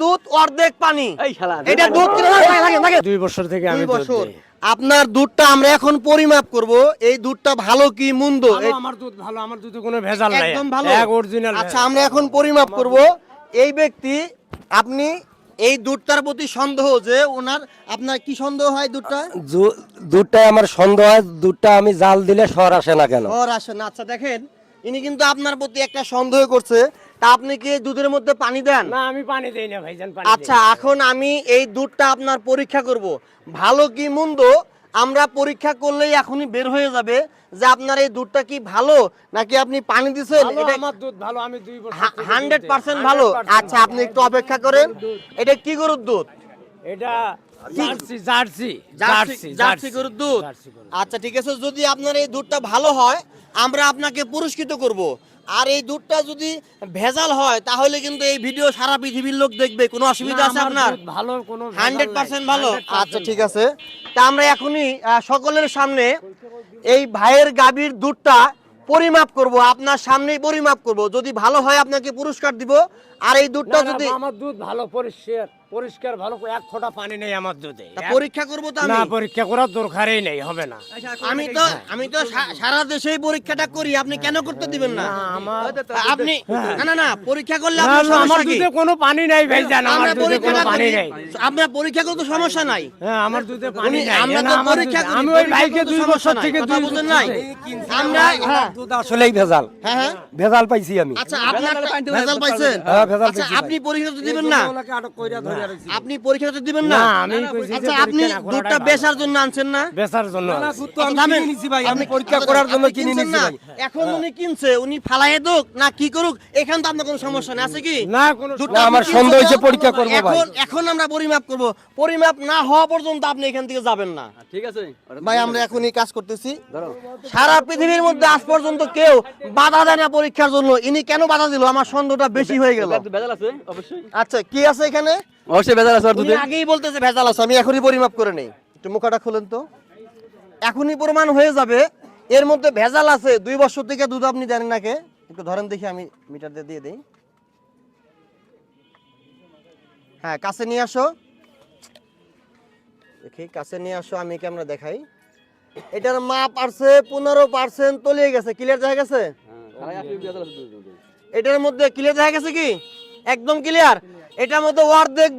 দুধ অর্ধেক পানি। এই শালা এটা দুধ কিনা থাকে 2 বছর থেকে আমি 2 দুধ বছর। দিই। আপনার দুধটা আমরা এখন পরিমাপ করব, এই দুধটা ভালো কি মন্দ। ভালো, আমার দুধ ভালো, আমার দুধে কোনো ভেজাল নাই, একদম ভালো, এক অরিজিনাল। আচ্ছা আমরা এখন পরিমাপ করব। এই ব্যক্তি, আপনি এই দুধটার প্রতি সন্দেহ যে ওনার, আপনার কি সন্দেহ হয় দুধটা? দুধটাই আমার সন্দেহ হয়, দুধটা আমি জাল দিলে সর আসে না কেন? সর আসে না। আচ্ছা দেখেন, ইনি কিন্তু আপনার প্রতি একটা সন্দেহ করছে। তা আপনি কি এই দুধের মধ্যে পানি দেন? না, আমি পানি দেই না ভাইজান, পানি আচ্ছা এখন আমি এই দুধটা আপনার পরীক্ষা করব, ভালো কি মন্দ আমরা পরীক্ষা করলেই এখনই বের হয়ে যাবে যে আপনার এই দুধটা কি ভালো নাকি আপনি পানি দিছেন। ভালো, এটা আমার দুধ ভালো, আমি 2 বছর থেকে 100% ভালো। আচ্ছা আপনি একটু অপেক্ষা করেন। এটা কি গরুর দুধ? এটা জার্সি জার্সি জার্সি গরুর দুধ। জার্সি গরুর। আচ্ছা ঠিক আছে, যদি আপনার এই দুধটা ভালো হয় আমরা আপনাকে পুরস্কৃত করব। আর এই দুধটা যদি ভেজাল হয় তাহলে কিন্তু এই ভিডিও সারা পৃথিবীর লোক দেখবে। কোনো অসুবিধা আছে আপনার? ভালো, কোনো 100% ভালো। আচ্ছা ঠিক আছে, তা আমরা এখনই সকলের সামনে এই ভাইয়ের গাভীর দুধটা পরিমাপ করব, আপনার সামনেই পরিমাপ করব। যদি ভালো হয় আপনাকে পুরস্কার দিব। আর এই দুধটা যদি আমার দুধ ভালো, পরিষ্কার পরিষ্কার ভালো, এক ফোঁটা পানি নেই আমার দুধে। পরীক্ষা করব তো না, আমি। পরীক্ষা করার দরকারই নেই, হবে না। আমি তো সারা দেশেই পরীক্ষাটা করি, আপনি কেন করতে দিবেন না? আপনি না পরীক্ষা করলে আপনার আমার সমস্যা কি? দুধে কোনো পানি নাই ভাইজান, আমার আমরা দুধে কোনো পরীক্ষাটা পানি করি, নাই। আপনার পরীক্ষা করতে সমস্যা নাই। হ্যাঁ, আমার দুধে পানি উনি- নাই। আমরা না, তো আমার পরীক্ষা দুধে- করি, আমি ওই পরীক্ষা ভাইকে করতে 2 সমস্যা বছর নাই, থেকে কথা বুঝেন নাই? আমরা দুধ আসলেই ভেজাল, হ্যাঁ ভেজাল পাইছি আমি। আচ্ছা আপনার ভেজাল পাইছেন? হ্যাঁ, ভেজাল আচ্ছা পাইছি আপনি পরীক্ষা তো দিবেন না? আপনি পরীক্ষা তো দিবেন না? না, আমি কইছি যে আচ্ছা আপনি পরীক্ষা না করাটাই দুধটা ভালো। বেচার জন্য আনছেন না? বেচার জন্য আপনি পরীক্ষা করার জন্য আপনি কিনে কিনছেন নিছি না? ভাই। এখন উনি কিনছে, উনি ফালাইয়ে দোক না কি করুক, এখান তো আপনার কোনো সমস্যা নেই, আছে কি? না, কোনো দুধটা না, আপনি আমার কিনছেন সন্দেহ হয়েছে, তো? পরীক্ষা করবো ভাই। এখন আমরা পরিমাপ করব, পরিমাপ না হওয়া পর্যন্ত আপনি এখান থেকে যাবেন না। ঠিক আছে ভাই আমরা এখনই কাজ করতেছি। সারা পৃথিবীর মধ্যে আজ পর্যন্ত কেউ বাধা দেয় না পরীক্ষার জন্য, ইনি কেন বাধা দিল? আমার সন্দেহটা বেশি হয়ে গেল। ভেজাল আছে অবশ্যই, আচ্ছা কি আছে এখানে? অবশ্যই ভেজাল আছে ওর উনি দুধে। আগেই বলতেছে ভেজাল আছে, আমি এখনই পরিমাপ করে নেই। একটু মুখটা খুলেন তো, এখনই প্রমাণ হয়ে যাবে এর মধ্যে ভেজাল আছে। 2 বছর থেকে দুধ আপনি দেন না কে? একটু ধরেন দেখি, আমি মিটার দিয়ে দেই। হ্যাঁ কাছে নিয়ে আসো, দেখি কাছে নিয়ে আসো, আমি ক্যামেরা দেখাই। এটার মাপ আছে 15% তলিয়ে গেছে, ক্লিয়ার দেখা গেছে? এটার মধ্যে ক্লিয়ার দেখা গেছে কি? একদম ক্লিয়ার। এটার মধ্যে অর্ধেক